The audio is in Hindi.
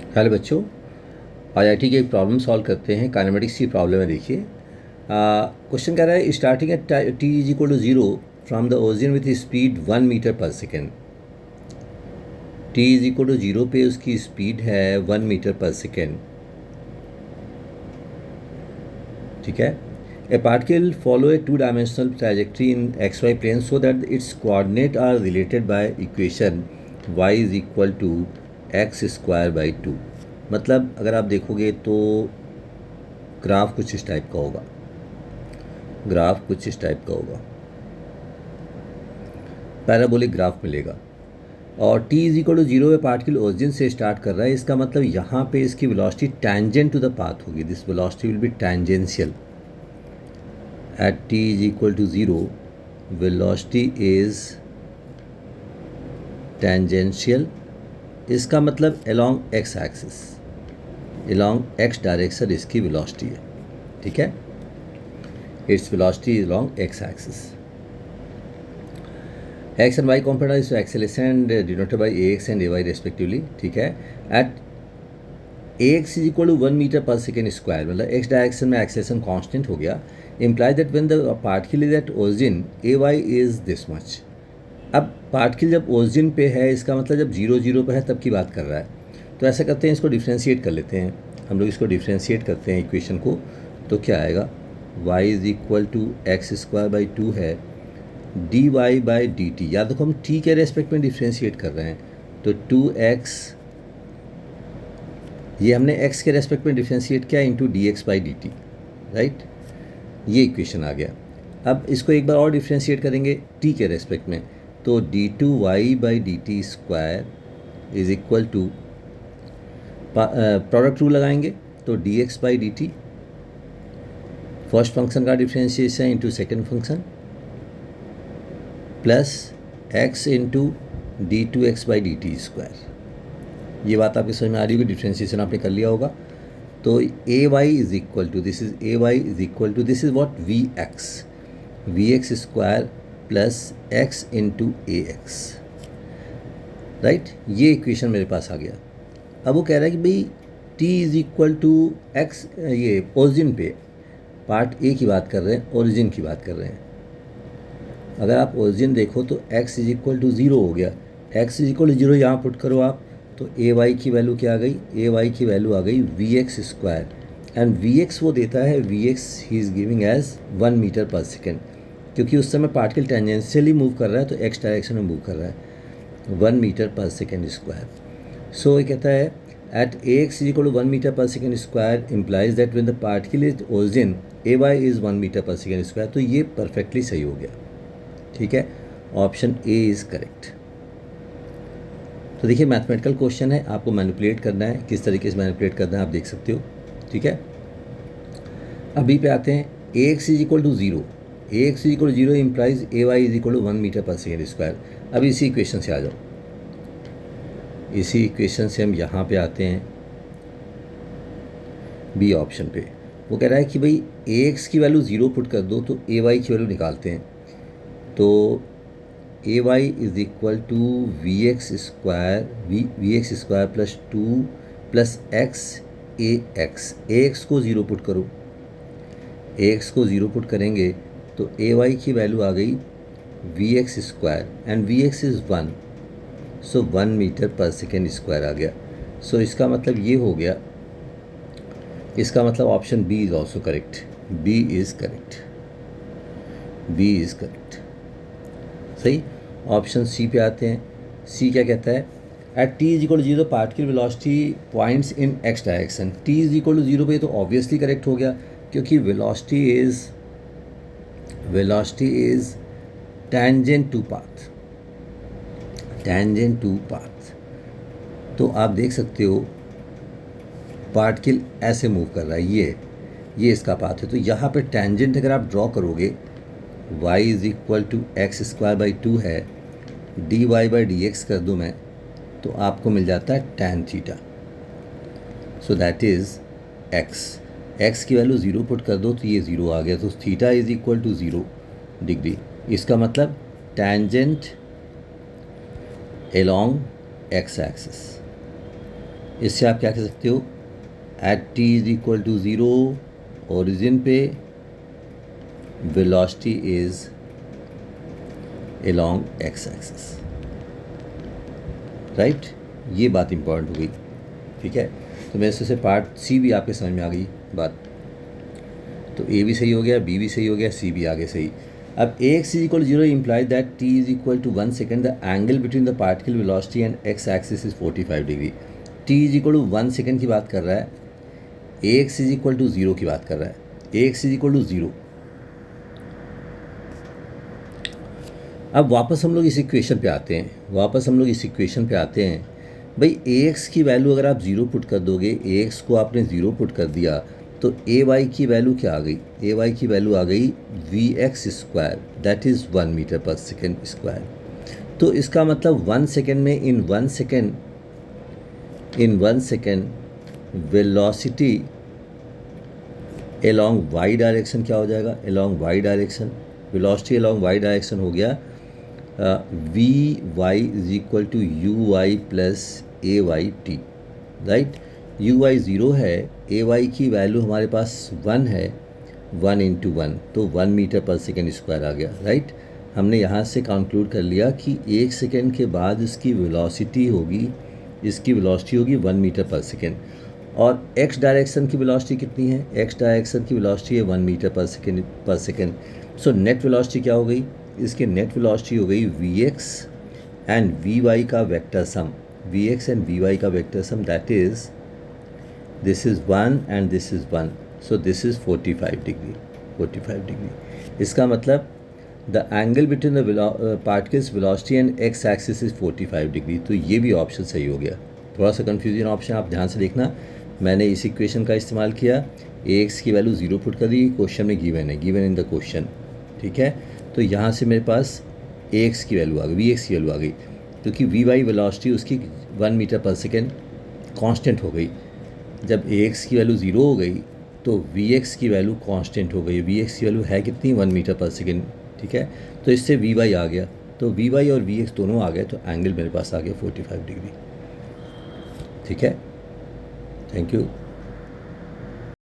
हेलो बच्चों, आईआईटी की एक प्रॉब्लम सॉल्व करते हैं। काइनेमेटिक्स की प्रॉब्लम है। देखिए, क्वेश्चन कह रहा है starting at t is equal to zero from the origin with speed 1 metre per second. T is equal to zero पे उसकी स्पीड है 1 मीटर पर सेकेंड। ठीक है। A particle follow a 2 dimensional trajectory in x y plane so that its coordinate are related by equation y is equal to x square by 2। मतलब अगर आप देखोगे तो ग्राफ कुछ इस टाइप का होगा। पैराबोलिक ग्राफ मिलेगा और t is equal to zero पे पार्टिकल ओरिजिन से स्टार्ट कर रहा है। इसका मतलब यहाँ पे इसकी velocity tangent to the path होगी। This velocity will be tangential at t is equal to zero. Velocity is tangential. इसका मतलब along x axis, along x direction इसकी वेलोसिटी है। ठीक है, its velocity is along x axis. X and y component is acceleration denoted by a x and a y respectively. ठीक है। At a x is equal to 1 metre per second square, मतलब एक्स डायरेक्शन में एक्सेलेरेशन कांस्टेंट हो गया। Implies that when the particle is at origin a y is this much. अब पार्टिकल जब ओरिजिन पे है, इसका मतलब जब 0 0 पे है तब की बात कर रहा है। तो ऐसा करते हैं, इसको डिफ्रेंशिएट कर लेते हैं। हम लोग इसको डिफ्रेंशिएट करते हैं इक्वेशन को। तो क्या आएगा, y is equal to x square by 2 है d y by d t. या देखो हम t के रेस्पेक्ट में डिफ्रेंशिएट कर रहे हैं, तो 2x, ये हमने x के रेस्पेक्ट में डिफ्रेंशिएट किया into D x by d T. Right, ये इक्वेशन आ गया। अब इसको एक बार और डिफ्रेंशिएट करेंगे t के रेस्पेक्ट में, तो d two y by d t square is equal to, product rule लगाएंगे तो d x by d t, first function का differentiation into second function, plus x into d two x by d t square. ये बात आपकी समझ में आ रही होगी, डिफ्रेंशिएशन आपने कर लिया होगा। तो a y is equal to, this is a y is equal to, this is what v x square plus x into a x. Right, ये इक्वेशन मेरे पास आ गया। अब वो कह रहा है कि भाई t is equal to x, ये ओरिजिन पे पार्ट ए की बात कर रहे हैं, ओरिजिन की बात कर रहे हैं। अगर आप ओरिजिन देखो तो x is equal to zero हो गया। x is equal to zero यहाँ पुट करो आप, तो ए वाई की वैल्यू क्या आ गई, ए वाई की वैल्यू आ गई v x square. And v x वो देता है, वी एक्स ही is giving as 1 metre per second, क्योंकि उस समय पार्टिकल टेंजेंशियली मूव कर रहा है तो एक्स डायरेक्शन में मूव कर रहा है। 1 मीटर पर सेकेंड स्क्वायर। सो ये कहता है at a x is equal to 1 metre per second square implies that when the particle is origin a y is 1 metre per second square. तो ये परफेक्टली सही हो गया। ठीक है, ऑप्शन ए इज़ करेक्ट। तो देखिए, मैथमेटिकल क्वेश्चन है, आपको मैनिपुलेट करना है। किस तरीके से मैनिपुलेट करना है आप देख सकते हो। ठीक है, अभी पे आते हैं। A x is equal to zero, a x is equal to zero implies a y is equal to 1 metre per second square. अब इसी इक्वेशन से आ जाओ, इसी इक्वेशन से हम यहाँ पे आते हैं बी ऑप्शन पे। वो कह रहा है कि भाई ए एक्स की वैल्यू ज़ीरो पुट कर दो तो ए वाई की वैल्यू निकालते हैं। तो a y is equal to v x square plus 2 plus x a x को ज़ीरो पुट करो। ए एक्स को ज़ीरो पुट करेंगे तो ए वाई की वैल्यू आ गई v x square and v x is 1, so 1 metre per second square आ गया। सो इसका मतलब ये हो गया, इसका मतलब option B is also correct. B is correct, B is correct. सही। ऑप्शन सी पे आते हैं। सी क्या कहता है, at t is equal to zero particle velocity points in x direction. T is equal to zero पे तो ऑब्वियसली करेक्ट हो गया, क्योंकि velocity is tangent to path, tangent to path. तो आप देख सकते हो पार्टिकल ऐसे मूव कर रहा है, ये इसका पाथ है। तो यहाँ पे टेंजेंट अगर आप ड्रॉ करोगे, y is equal to x square by 2 है, d y by d x कर दूँ मैं, तो आपको मिल जाता है tan theta. So that is x की वैल्यू ज़ीरो पुट कर दो तो ये ज़ीरो आ गया। तो theta is equal to 0 degree. इसका मतलब टेंजेंट एलोंग एक्स एक्सिस, इससे आप क्या कह सकते हो, at t is equal to zero origin पे velocity is along x axis, right. ये बात इंपॉर्टेंट हो गई, ठीक है। तो मेरे से पार्ट सी भी आपके समझ में आ गई बात। तो ए भी सही हो गया, बी भी सही हो गया, सी भी आगे सही। अब a x is equal to zero imply that t is equal to 1 second, the angle between the particle velocity and x axis is 45 degree. T is equal to 1 second की बात कर रहा है, a x is equal to zero की बात कर रहा है, a x is equal to zero. अब वापस हम लोग इस इक्वेशन पे आते हैं, भाई ए एक्स की वैल्यू अगर आप ज़ीरो पुट कर दोगे, ए एक्स को आपने ज़ीरो पुट कर दिया, तो ए वाई की वैल्यू क्या आ गई, ए वाई की वैल्यू आ गई v x square, that is 1 metre per second square. तो इसका मतलब 1 सेकेंड में in one second velocity along y direction क्या हो जाएगा, along y direction, velocity along y direction हो गया v y is equal to u y plus a y t, right. U y zero है, ए वाई की वैल्यू हमारे पास 1 है, 1 इंटू 1 तो 1 मीटर पर सेकेंड स्क्वायर आ गया, राइट। हमने यहाँ से कंक्लूड कर लिया कि 1 सेकेंड के बाद इसकी वेलोसिटी होगी 1 मीटर पर सेकेंड। और एक्स डायरेक्शन की वेलोसिटी कितनी है, एक्स डायरेक्शन की वेलोसिटी है 1 metre per second. So net velocity क्या हो गई, इसकी नेट वेलोसिटी हो गई v x and v y का vector sum, v x and v y का vector sum, that is this is 1 and this is 1, so this is 45 degree. इसका मतलब the angle between the particle's velocity and x axis is 45 degree. तो ये भी ऑप्शन सही हो गया। थोड़ा सा कन्फ्यूजन ऑप्शन आप ध्यान से देखना, मैंने इस इक्वेशन का इस्तेमाल किया, ए एक्स की वैल्यू ज़ीरो पुट कर दी, क्वेश्चन में गिवन इन द क्वेश्चन, ठीक है। तो यहाँ से मेरे पास ए एक्स की वैल्यू आ गई, वी एक्स की वैल्यू आ गई, क्योंकि वी वाई वेलोसिटी उसकी 1 मीटर पर सेकेंड कांस्टेंट हो गई। जब ए एक्स की वैल्यू ज़ीरो हो गई तो वी एक्स की वैल्यू कांस्टेंट हो गई, वी एक्स की वैल्यू है कितनी, 1 मीटर पर सेकेंड, ठीक है। तो इससे वी वाई आ गया, तो वी वाई और वी एक्स दोनों आ गए, तो एंगल मेरे पास आ गया 45 डिग्री, ठीक है। Thank you.